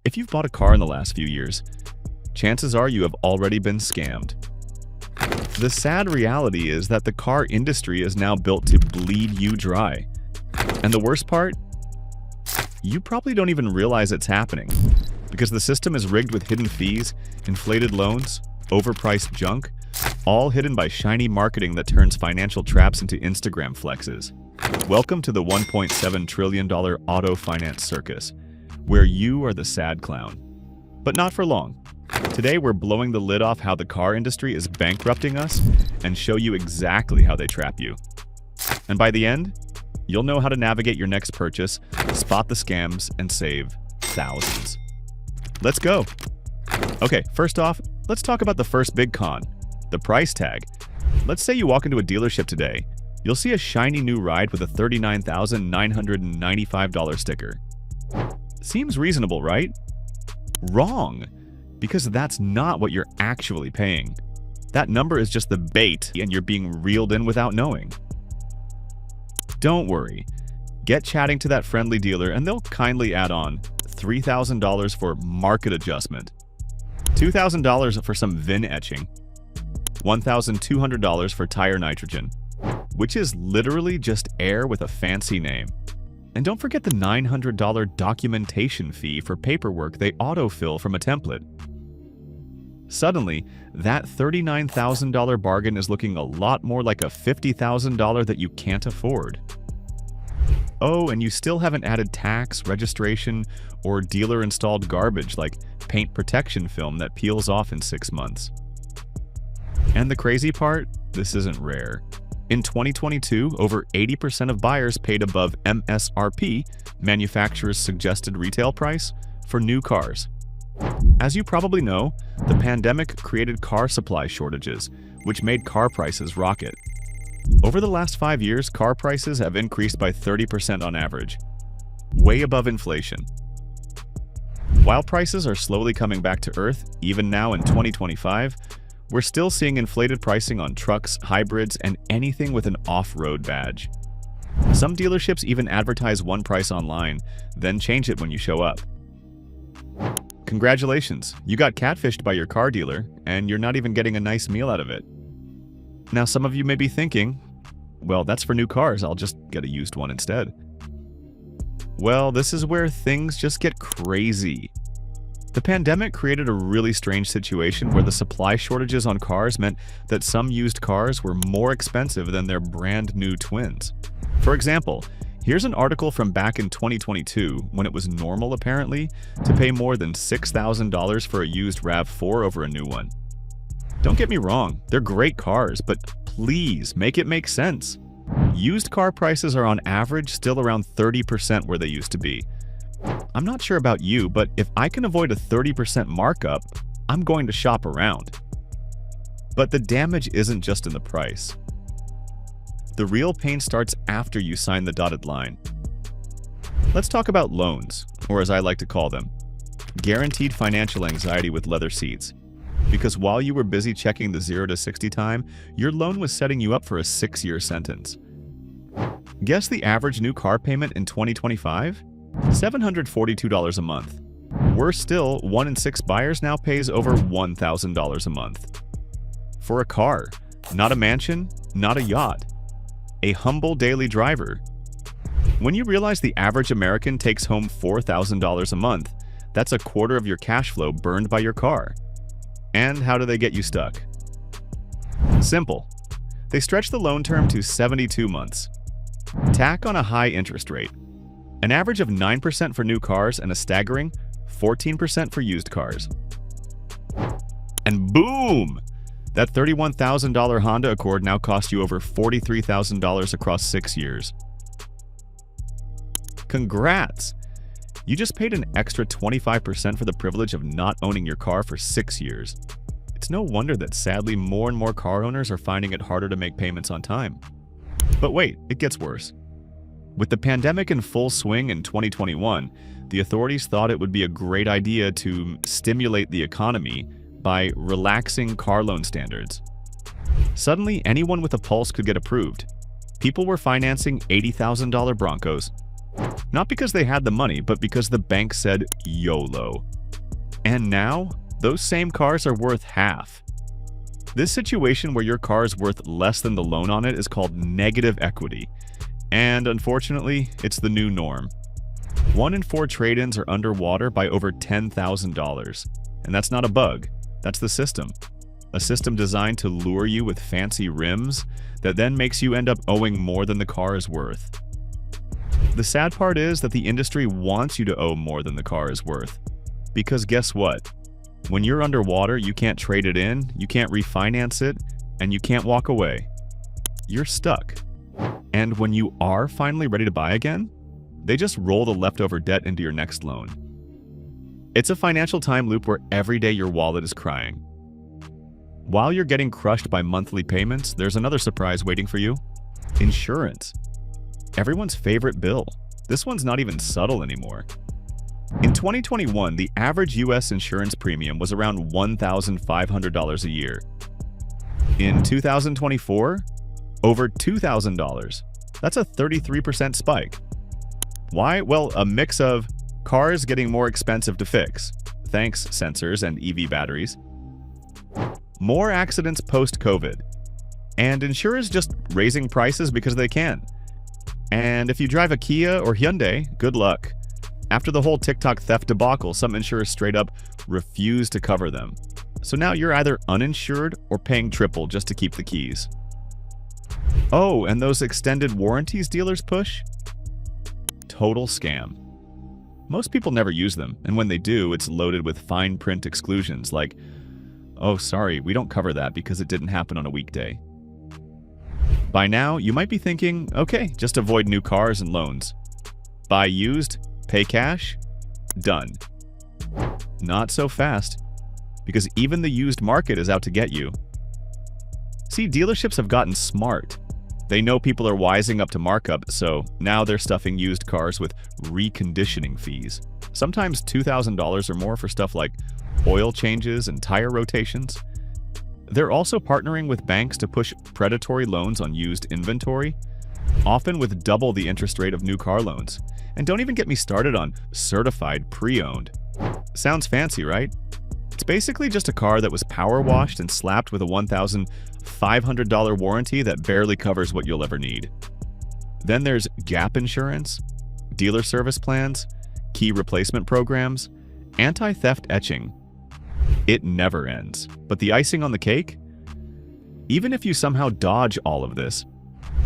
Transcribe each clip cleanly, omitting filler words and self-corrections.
If you've bought a car in the last few years, chances are you have already been scammed. The sad reality is that the car industry is now built to bleed you dry. And the worst part? You probably don't even realize it's happening, because the system is rigged with hidden fees, inflated loans, overpriced junk, all hidden by shiny marketing that turns financial traps into Instagram flexes. Welcome to the $1.7 trillion auto finance circus, where you are the sad clown. But not for long. Today we're blowing the lid off how the car industry is bankrupting us and show you exactly how they trap you. And by the end, you'll know how to navigate your next purchase, spot the scams, and save thousands. Let's go. Okay, first off, let's talk about the first big con, the price tag. Let's say you walk into a dealership today. You'll see a shiny new ride with a $39,995 sticker. Seems reasonable, right? Wrong, because that's not what you're actually paying. That number is just the bait, and you're being reeled in without knowing. Don't worry. Get chatting to that friendly dealer and they'll kindly add on $3,000 for market adjustment, $2,000 for some VIN etching, $1,200 for tire nitrogen, which is literally just air with a fancy name. And don't forget the $900 documentation fee for paperwork they autofill from a template. Suddenly, that $39,000 bargain is looking a lot more like a $50,000 that you can't afford. Oh, and you still haven't added tax, registration, or dealer-installed garbage like paint protection film that peels off in 6 months. And the crazy part? This isn't rare. In 2022, over 80% of buyers paid above MSRP, manufacturer's suggested retail price, for new cars. As you probably know, the pandemic created car supply shortages, which made car prices rocket. Over the last 5 years, car prices have increased by 30% on average, way above inflation. While prices are slowly coming back to earth, even now in 2025, we're still seeing inflated pricing on trucks, hybrids, and anything with an off-road badge. Some dealerships even advertise one price online, then change it when you show up. Congratulations, you got catfished by your car dealer, and you're not even getting a nice meal out of it. Now some of you may be thinking, well, that's for new cars, I'll just get a used one instead. Well, this is where things just get crazy. The pandemic created a really strange situation where the supply shortages on cars meant that some used cars were more expensive than their brand new twins. For example, here's an article from back in 2022 when it was normal, apparently, to pay more than $6,000 for a used RAV4 over a new one. Don't get me wrong, they're great cars, but please make it make sense. Used car prices are on average still around 30% where they used to be. I'm not sure about you, but if I can avoid a 30% markup, I'm going to shop around. But the damage isn't just in the price. The real pain starts after you sign the dotted line. Let's talk about loans, or as I like to call them, guaranteed financial anxiety with leather seats. Because while you were busy checking the 0 to 60 time, your loan was setting you up for a 6-year sentence. Guess the average new car payment in 2025? $742 a month. Worse still, 1 in 6 buyers now pays over $1,000 a month. For a car, not a mansion, not a yacht. A humble daily driver. When you realize the average American takes home $4,000 a month, that's a quarter of your cash flow burned by your car. And how do they get you stuck? Simple. They stretch the loan term to 72 months. Tack on a high interest rate. An average of 9% for new cars and a staggering 14% for used cars. And boom! That $31,000 Honda Accord now costs you over $43,000 across 6 years. Congrats! You just paid an extra 25% for the privilege of not owning your car for 6 years. It's no wonder that sadly more and more car owners are finding it harder to make payments on time. But wait, it gets worse. With the pandemic in full swing in 2021, the authorities thought it would be a great idea to stimulate the economy by relaxing car loan standards. Suddenly, anyone with a pulse could get approved. People were financing $80,000 Broncos, Not because they had the money, but because the bank said YOLO. And now, those same cars are worth half. This situation where your car is worth less than the loan on it is called negative equity. And unfortunately, it's the new norm. 1 in 4 trade-ins are underwater by over $10,000. And that's not a bug, that's the system. A system designed to lure you with fancy rims that then makes you end up owing more than the car is worth. The sad part is that the industry wants you to owe more than the car is worth. Because guess what? When you're underwater, you can't trade it in, you can't refinance it, and you can't walk away. You're stuck. And when you are finally ready to buy again, they just roll the leftover debt into your next loan. It's a financial time loop where every day your wallet is crying. While you're getting crushed by monthly payments, there's another surprise waiting for you. Insurance. Everyone's favorite bill. This one's not even subtle anymore. In 2021, the average US insurance premium was around $1,500 a year. In 2024, over $2,000. That's a 33% spike. Why? Well, a mix of cars getting more expensive to fix, thanks sensors and EV batteries, more accidents post-COVID, and insurers just raising prices because they can. And if you drive a Kia or Hyundai, good luck. After the whole TikTok theft debacle, some insurers straight up refuse to cover them. So now you're either uninsured or paying triple just to keep the keys. Oh, and those extended warranties dealers push? Total scam. Most people never use them, and when they do, it's loaded with fine print exclusions like, oh, sorry, we don't cover that because it didn't happen on a weekday. By now, you might be thinking, okay, just avoid new cars and loans. Buy used, pay cash, done. Not so fast, because even the used market is out to get you. See, dealerships have gotten smart. They know people are wising up to markup, so now they're stuffing used cars with reconditioning fees. Sometimes $2,000 or more for stuff like oil changes and tire rotations. They're also partnering with banks to push predatory loans on used inventory, often with double the interest rate of new car loans. And don't even get me started on certified pre-owned. Sounds fancy, right? It's basically just a car that was power washed and slapped with a $1,500 warranty that barely covers what you'll ever need. Then there's gap insurance, dealer service plans, key replacement programs, anti-theft etching. It never ends. But the icing on the cake? Even if you somehow dodge all of this,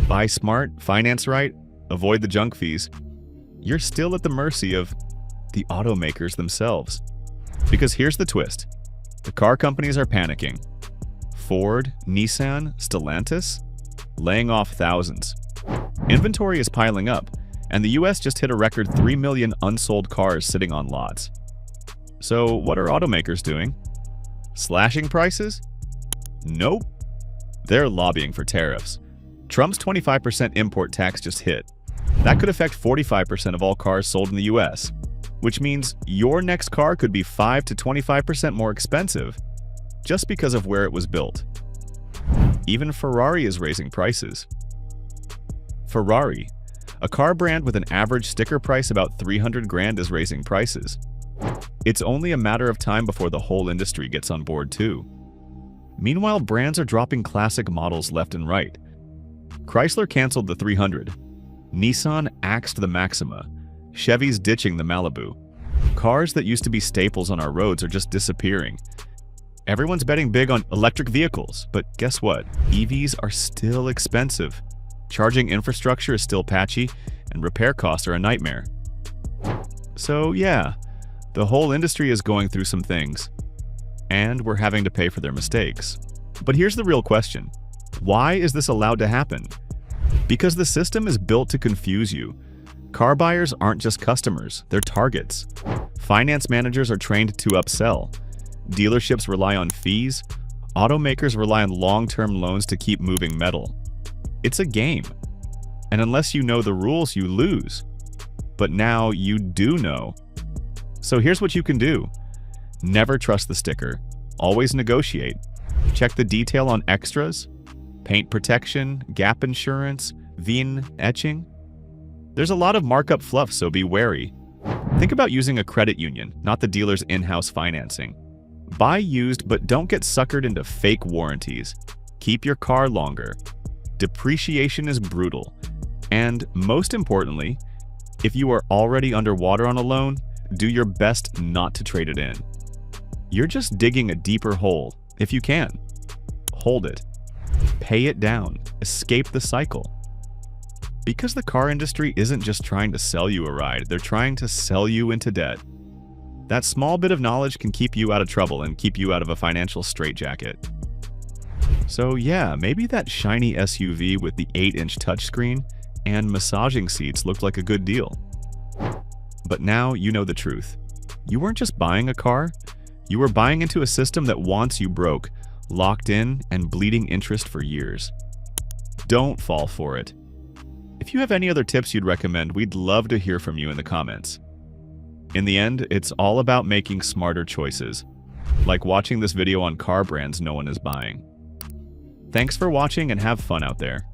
buy smart, finance right, avoid the junk fees, you're still at the mercy of the automakers themselves. Because here's the twist. The car companies are panicking. Ford, Nissan, Stellantis, laying off thousands. Inventory is piling up, and the US just hit a record 3 million unsold cars sitting on lots. So what are automakers doing? Slashing prices? Nope. They're lobbying for tariffs. Trump's 25% import tax just hit. That could affect 45% of all cars sold in the US, which means your next car could be 5 to 25% more expensive just because of where it was built. Even Ferrari is raising prices. Ferrari, a car brand with an average sticker price about 300 grand, is raising prices. It's only a matter of time before the whole industry gets on board too. Meanwhile, brands are dropping classic models left and right. Chrysler canceled the 300. Nissan axed the Maxima. Chevy's ditching the Malibu. Cars that used to be staples on our roads are just disappearing. Everyone's betting big on electric vehicles, but guess what? EVs are still expensive. Charging infrastructure is still patchy, and repair costs are a nightmare. So yeah, the whole industry is going through some things, and we're having to pay for their mistakes. But here's the real question. Why is this allowed to happen? Because the system is built to confuse you. Car buyers aren't just customers, they're targets. Finance managers are trained to upsell. Dealerships rely on fees. Automakers rely on long-term loans to keep moving metal. It's a game. And unless you know the rules, you lose. But now you do know. So here's what you can do. Never trust the sticker. Always negotiate. Check the detail on extras, paint protection, gap insurance, VIN etching. There's a lot of markup fluff, so be wary. Think about using a credit union, not the dealer's in-house financing. Buy used, but don't get suckered into fake warranties. Keep your car longer. Depreciation is brutal. And most importantly, if you are already underwater on a loan, do your best not to trade it in. You're just digging a deeper hole, if you can. Hold it. Pay it down. Escape the cycle. Because the car industry isn't just trying to sell you a ride, they're trying to sell you into debt. That small bit of knowledge can keep you out of trouble and keep you out of a financial straitjacket. So yeah, maybe that shiny SUV with the 8-inch touchscreen and massaging seats looked like a good deal. But now you know the truth. You weren't just buying a car, you were buying into a system that wants you broke, locked in, and bleeding interest for years. Don't fall for it. If you have any other tips you'd recommend, we'd love to hear from you in the comments. In the end, it's all about making smarter choices, like watching this video on car brands no one is buying. Thanks for watching and have fun out there.